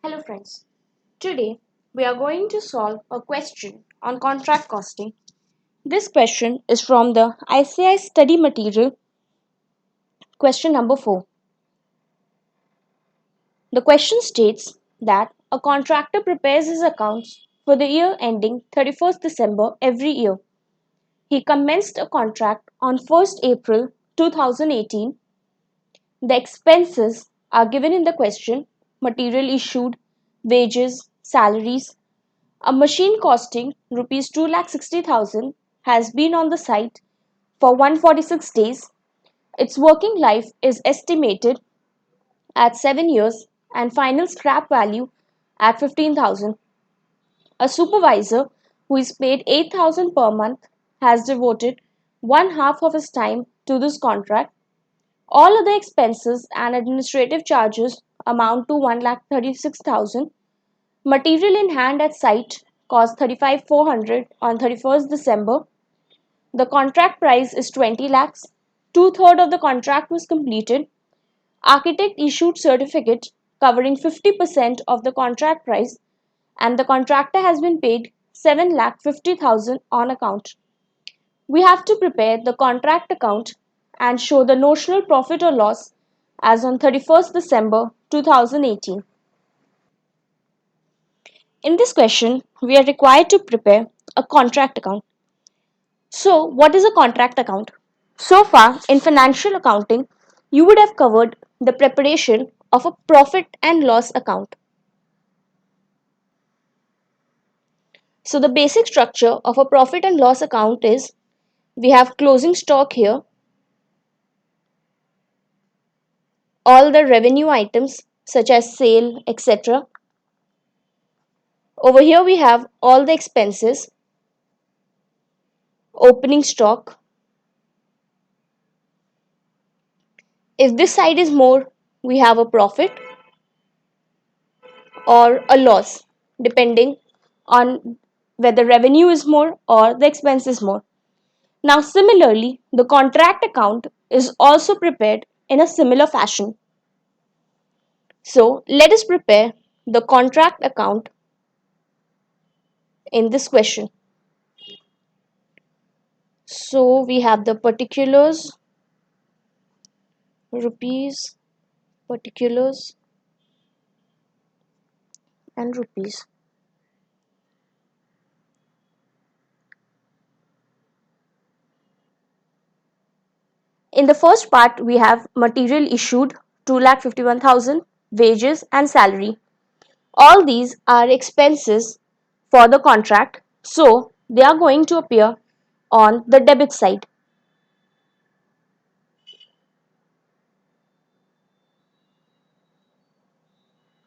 Hello friends, today we are going to solve a question on contract costing. This question is from the ICI study material, question number 4. The question states that a contractor prepares his accounts for the year ending 31st December every year. He commenced a contract on 1st April 2018. The expenses are given in the question: material issued, wages, salaries. A machine costing Rs 2,60,000 has been on the site for 146 days. Its working life is estimated at 7 years and final scrap value at 15,000. A supervisor who is paid 8,000 per month has devoted one half of his time to this contract. All other expenses and administrative charges amount to 1,36,000. Material in hand at site cost 35,400 on 31st December. The contract price is 20 lakhs. Two-thirds of the contract was completed. Architect issued certificate covering 50% of the contract price, and the contractor has been paid 7,50,000 on account. We have to prepare the contract account and show the notional profit or loss as on 31st December 2018. In this question, we are required to prepare a contract account. So, what is a contract account? So far, in financial accounting, you would have covered the preparation of a profit and loss account. So, the basic structure of a profit and loss account is we have closing stock here, all the revenue items such as sale, etc. Over here, we have all the expenses, opening stock. If this side is more, we have a profit or a loss, depending on whether revenue is more or the expense is more. Now, similarly, the contract account is also prepared in a similar fashion. So, let us prepare the contract account in this question. So, we have the particulars, rupees, particulars, and rupees. In the first part, we have material issued 2,51,000, wages and salary. All these are expenses for the contract, so they are going to appear on the debit side.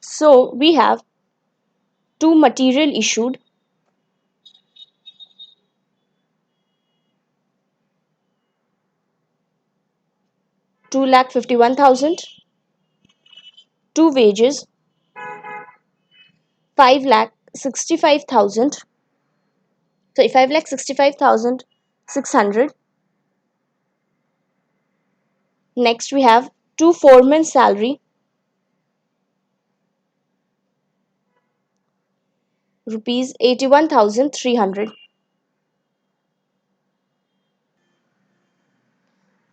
So we have two material issued, two lakh 51,000, two wages, 5,65,000. So 5,65,600. Next we have two foreman salary, rupees 81,300.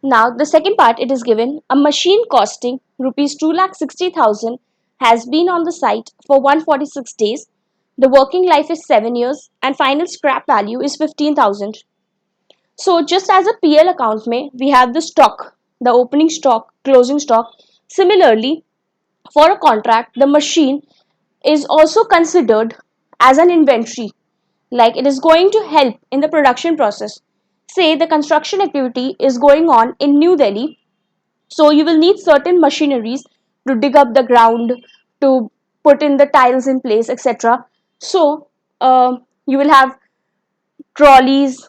Now the second part, it is given a machine costing rupees 2,60,000 has been on the site for 146 days. The working life is 7 years and final scrap value is 15,000. So just as a PL account may, we have the stock, the opening stock, closing stock. Similarly, for a contract, the machine is also considered as an inventory, like it is going to help in the production process. Say the construction activity is going on in New Delhi, so you will need certain machineries to dig up the ground, to put in the tiles in place, etc. So you will have trolleys,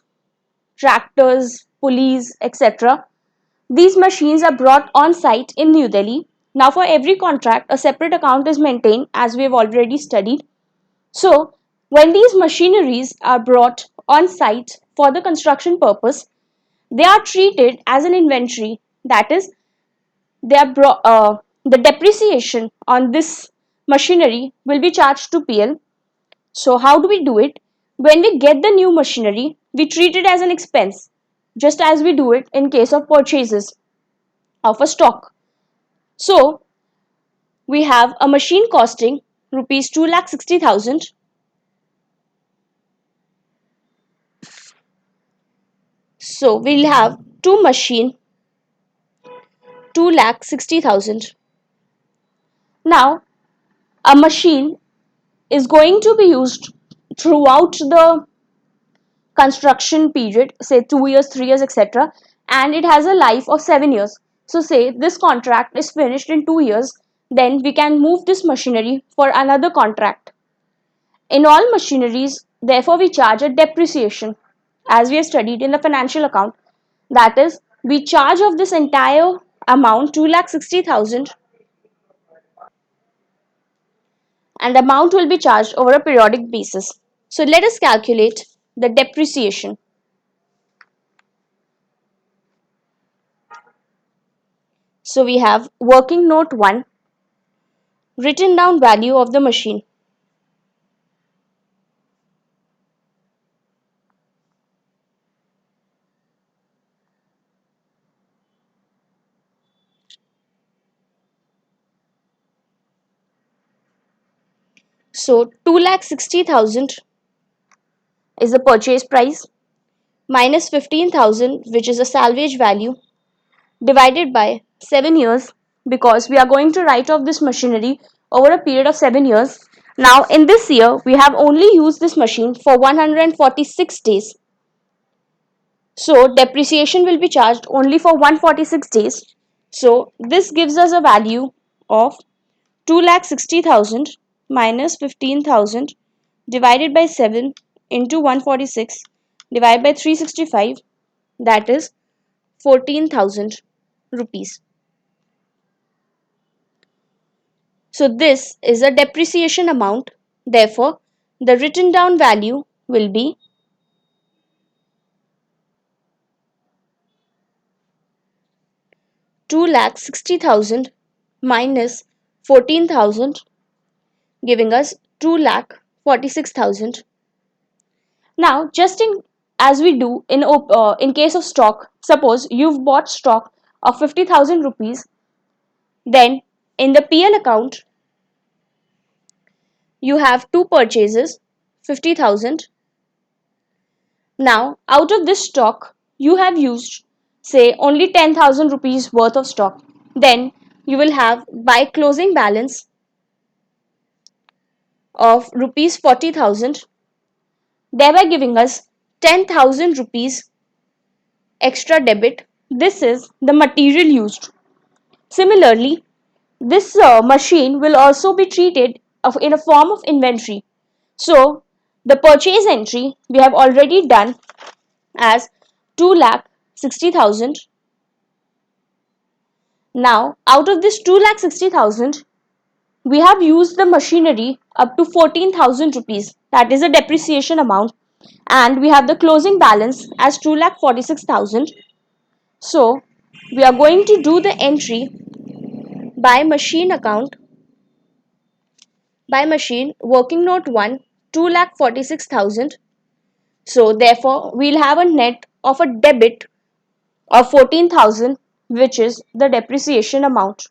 tractors, pulleys, etc. These machines are brought on site in New Delhi. Now, for every contract, a separate account is maintained, as we have already studied. So, when these machineries are brought on site for the construction purpose, they are treated as an inventory. That is, they are the depreciation on this machinery will be charged to PL. So how do we do it? When we get the new machinery, we treat it as an expense, just as we do it in case of purchases of a stock. So we have a machine costing rupees 2,60,000. So we'll have two machine 2,60,000. Now a machine is going to be used throughout the construction period, say 2 years, 3 years, etc., and it has a life of 7 years. So say this contract is finished in 2 years, then we can move this machinery for another contract. In all machineries, therefore, we charge a depreciation, as we have studied in the financial account. That is, we charge of this entire amount 2,60,000, and amount will be charged over a periodic basis. So let us calculate the depreciation. So we have working note 1, written down value of the machine. So 2,60,000 is the purchase price minus 15,000, which is a salvage value, divided by 7 years, because we are going to write off this machinery over a period of 7 years. Now in this year we have only used this machine for 146 days. So depreciation will be charged only for 146 days. So this gives us a value of 2,60,000 minus 15,000 divided by 7 into 146 divided by 365, that is 14,000 rupees. So this is a depreciation amount. Therefore, the written down value will be 2,60,000 minus 14,000, giving us 2,46,000. Now, just in as we do in case of stock, suppose you've bought stock of 50,000 rupees, then in the PL account you have two purchases 50,000. Now, out of this stock, you have used, say, only 10,000 rupees worth of stock. Then you will have by closing balance of rupees 40,000, thereby giving us 10,000 rupees extra debit. This is the material used. Similarly, this machine will also be treated in a form of inventory. So, the purchase entry we have already done as 2,60,000. Now, out of this 2,60,000, we have used the machinery up to 14,000 rupees. That is a depreciation amount, and we have the closing balance as 2,46,000. So, we are going to do the entry by machine account, by machine working note 1, 2,46,000. So, therefore, we'll have a net of a debit of 14,000, which is the depreciation amount.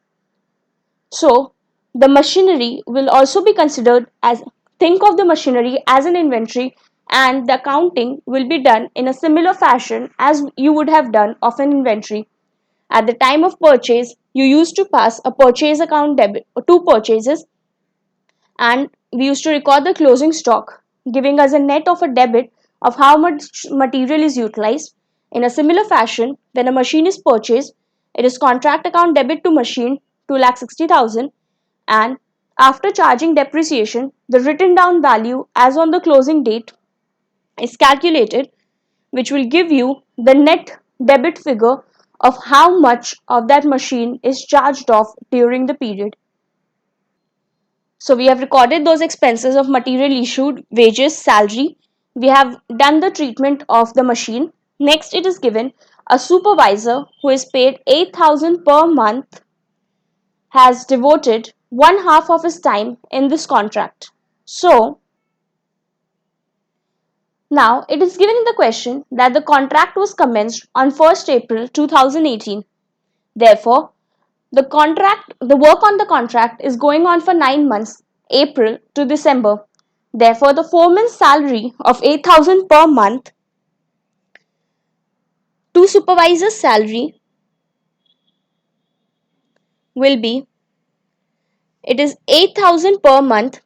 So the machinery will also be considered as, think of the machinery as an inventory, and the accounting will be done in a similar fashion as you would have done of an inventory. At the time of purchase, you used to pass a purchase account debit or two purchases, and we used to record the closing stock, giving us a net of a debit of how much material is utilized. In a similar fashion, when a machine is purchased, it is contract account debit to machine 2,60,000, and after charging depreciation, the written down value as on the closing date is calculated, which will give you the net debit figure of how much of that machine is charged off during the period. So we have recorded those expenses of material issued, wages, salary. We have done the treatment of the machine. Next, it is given a supervisor who is paid 8,000 per month has devoted one half of his time in this contract. So now it is given in the question that the contract was commenced on 1st April 2018. Therefore, the work on the contract is going on for 9 months, April to December. Therefore, the foreman's salary of 8,000 per month to supervisor's salary will be, it is 8,000 per month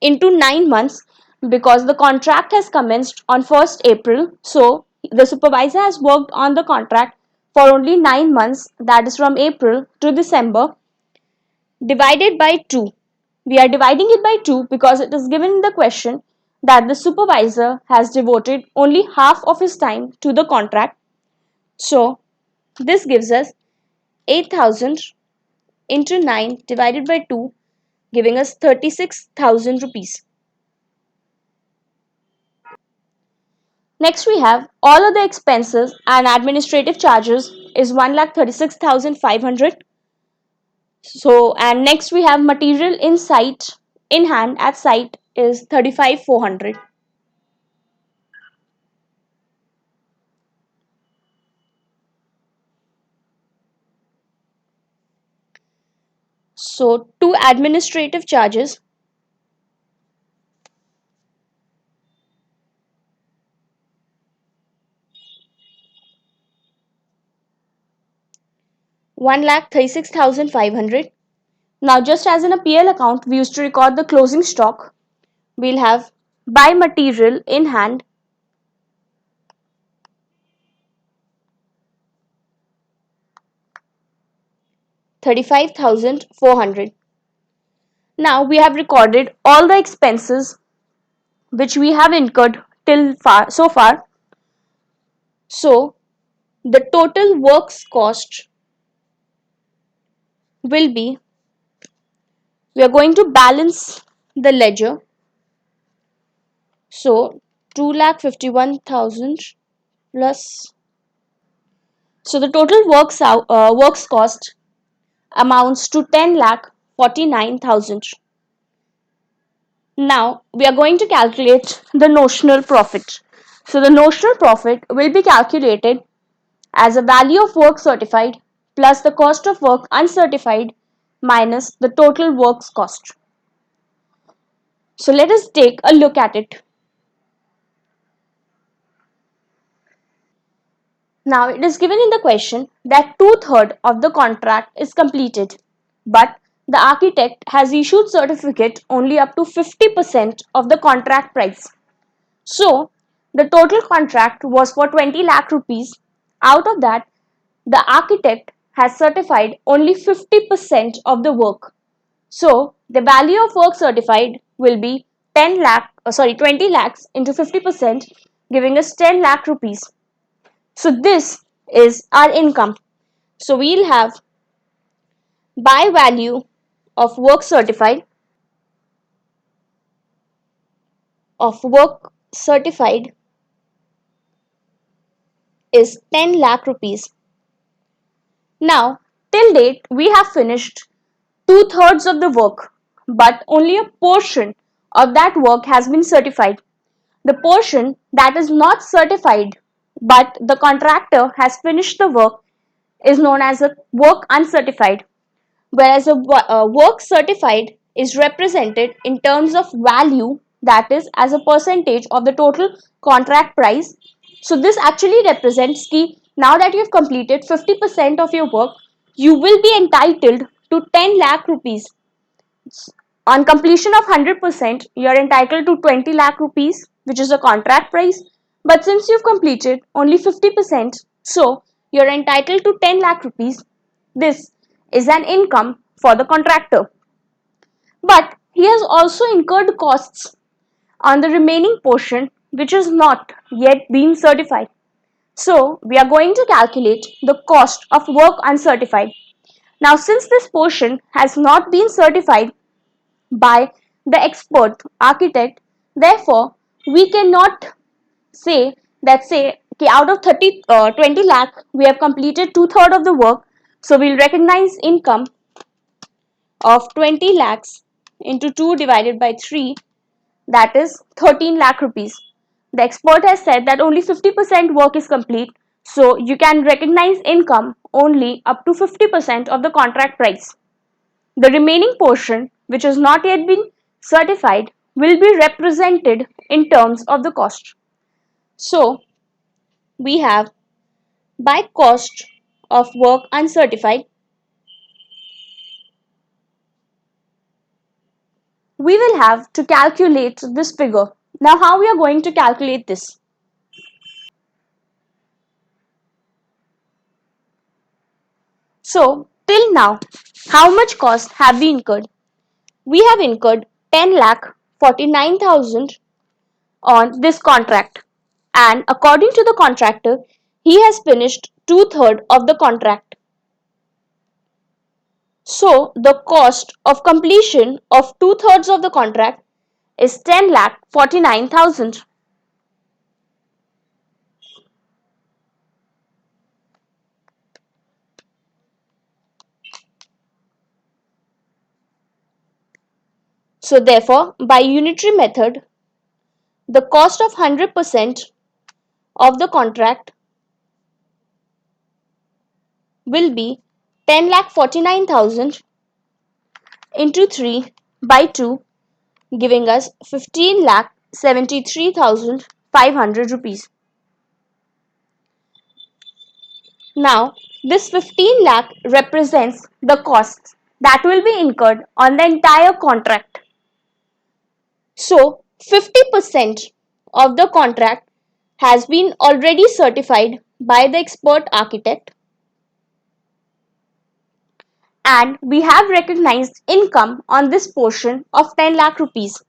into 9 months, because the contract has commenced on 1st April. So the supervisor has worked on the contract for only 9 months, that is from April to December, divided by 2. We are dividing it by 2 because it is given in the question that the supervisor has devoted only half of his time to the contract. So this gives us 8,000 into 9 divided by 2, giving us 36,000 rupees. Next we have all other expenses and administrative charges is 1,36,500. So, and next we have material in hand at site is 35,400. So two administrative charges, 1,36,500. Now just as in a PL account we used to record the closing stock, we'll have buy material in hand, 35,400. Now we have recorded all the expenses which we have incurred so far. So the total works cost will be, we are going to balance the ledger. So 2,51,000 plus, so the total works cost amounts to 10,49,000. Now we are going to calculate the notional profit. So the notional profit will be calculated as a value of work certified plus the cost of work uncertified minus the total works cost. So let us take a look at it. Now it is given in the question that 2/3 of the contract is completed, but the architect has issued certificate only up to 50% of the contract price. So the total contract was for 20 lakh rupees. Out of that, the architect has certified only 50% of the work. So the value of work certified will be 20 lakhs into 50%, giving us 10 lakh rupees. So this is our income. So we'll have by value of work certified is 10 lakh rupees. Now till date we have finished 2/3 of the work, but only a portion of that work has been certified. The portion that is not certified but the contractor has finished the work is known as a work uncertified, whereas a work certified is represented in terms of value, that is as a percentage of the total contract price. So this actually represents ki now that you have completed 50% of your work, you will be entitled to 10 lakh rupees. On completion of 100%, you are entitled to 20 lakh rupees, which is the contract price. But since you've completed only 50%, so you're entitled to 10 lakh rupees. This is an income for the contractor. But he has also incurred costs on the remaining portion, which is not yet been certified. So we are going to calculate the cost of work uncertified. Now since this portion has not been certified by the expert architect, therefore we cannot say that, say okay, out of 20 lakh we have completed 2/3 of the work, so we'll recognize income of 20 lakhs into 2 divided by 3, that is 13 lakh rupees. The expert has said that only 50% work is complete, so you can recognize income only up to 50% of the contract price. The remaining portion, which has not yet been certified, will be represented in terms of the cost. So, we have by cost of work uncertified, we will have to calculate this figure. Now, how we are going to calculate this? So, till now, how much cost have we incurred? We have incurred 10 lakh 49,000 on this contract, and according to the contractor, he has finished two-thirds of the contract. So, the cost of completion of two-thirds of the contract is 10 lakh 49,000. So, therefore, by unitary method, the cost of 100% of the contract will be 10 lakh 49,000 into 3 by 2, giving us 15 lakh 73,500 rupees. Now, this 15 lakh represents the costs that will be incurred on the entire contract. So, 50% of the contract has been already certified by the expert architect, and we have recognized income on this portion of 10 lakh rupees.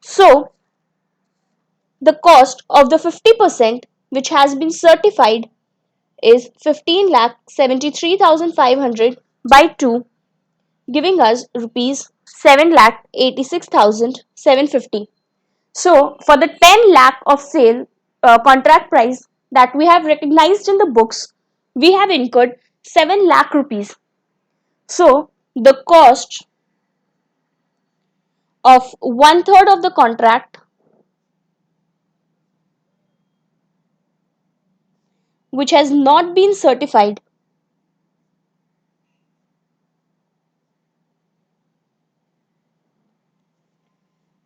So, the cost of the 50% which has been certified is 15 lakh 73,500 by 2, giving us rupees 7 lakh 86,750. So, for the 10 lakh of sale contract price that we have recognized in the books, we have incurred 7 lakh rupees. So, the cost of one third of the contract, which has not been certified,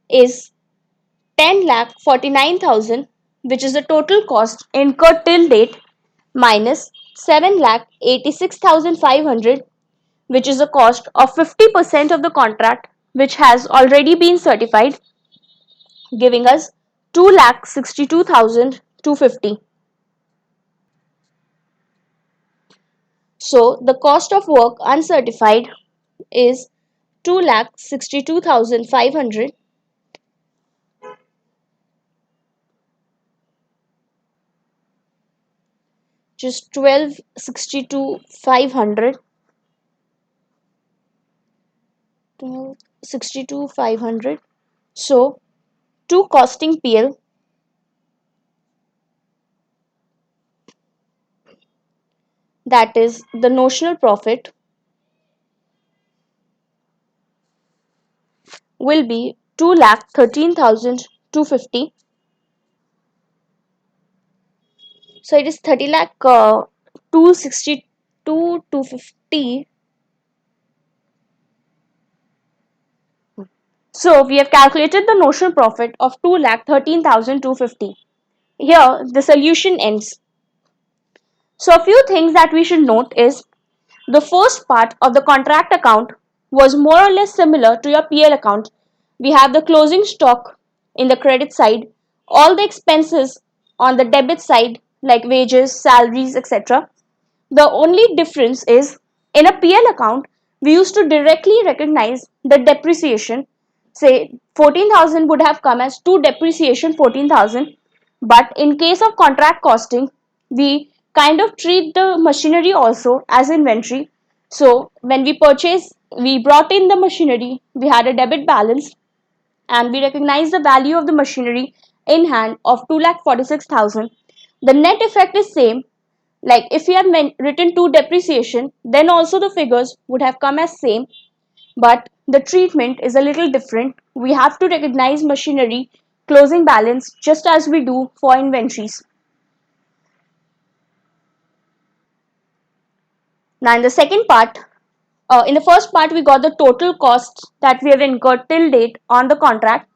is 10 lakh 49,000, which is the total cost incurred till date, minus 7 lakh 86,500, which is the cost of 50% of the contract which has already been certified, giving us 2 lakh 62,250. So the cost of work uncertified is 2 lakh 62,500, just 12,62,500, 12,62,500. So to costing PL, that is the notional profit, will be 2 lakh 13,250. So it is 30 lakh 262 250. So we have calculated the notional profit of 2 lakh 13,250. Here the solution ends. So a few things that we should note is the first part of the contract account was more or less similar to your PL account. We have the closing stock in the credit side, all the expenses on the debit side like wages, salaries, etc. The only difference is in a PL account, we used to directly recognize the depreciation. Say 14,000 would have come as to depreciation 14,000, but in case of contract costing, we kind of treat the machinery also as inventory. So when we purchase, we brought in the machinery, we had a debit balance, and we recognize the value of the machinery in hand of 2,46,000. The net effect is same, Like if we have written to depreciation, then also the figures would have come as same, but the treatment is a little different. We have to recognize machinery closing balance just as we do for inventories. Now in the second part, in the first part we got the total costs that we have incurred till date on the contract.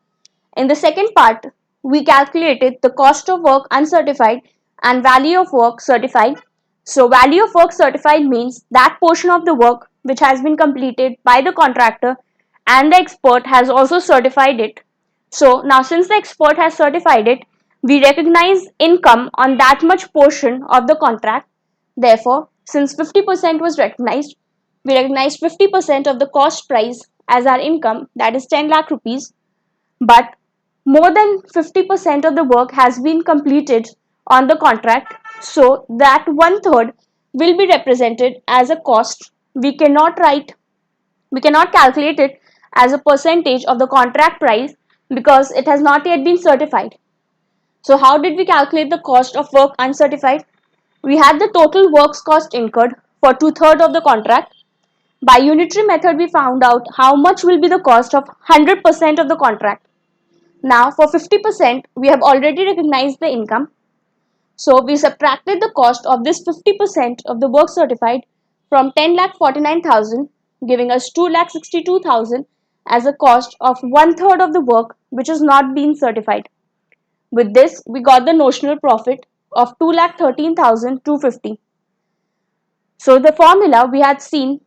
In the second part, we calculated the cost of work uncertified and value of work certified. So value of work certified means that portion of the work which has been completed by the contractor and the expert has also certified it. So now since the expert has certified it, we recognize income on that much portion of the contract. Therefore, since 50% was recognized, we recognize 50% of the cost price as our income, that is 10 lakh rupees. But more than 50% of the work has been completed on the contract, so that one third will be represented as a cost. We cannot calculate it as a percentage of the contract price because it has not yet been certified. So how did we calculate the cost of work uncertified? We had the total works cost incurred for two-thirds of the contract. By unitary method, we found out how much will be the cost of 100% of the contract. Now for 50%, we have already recognized the income. So we subtracted the cost of this 50% of the work certified from 10,49,000, giving us 2,62,000 as a cost of one third of the work which is not being certified. With this, we got the notional profit of 2,13,250. So the formula we had seen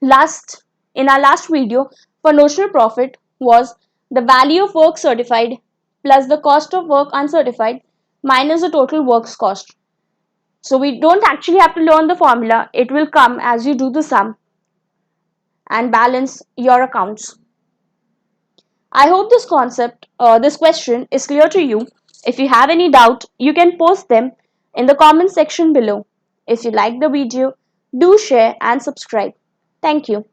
last in our last video for notional profit was the value of work certified plus the cost of work uncertified minus the total works cost. So we don't actually have to learn the formula, it will come as you do the sum and balance your accounts. I hope this question is clear to you. If you have any doubt, you can post them in the comment section below. If you like the video, do share and subscribe. Thank you.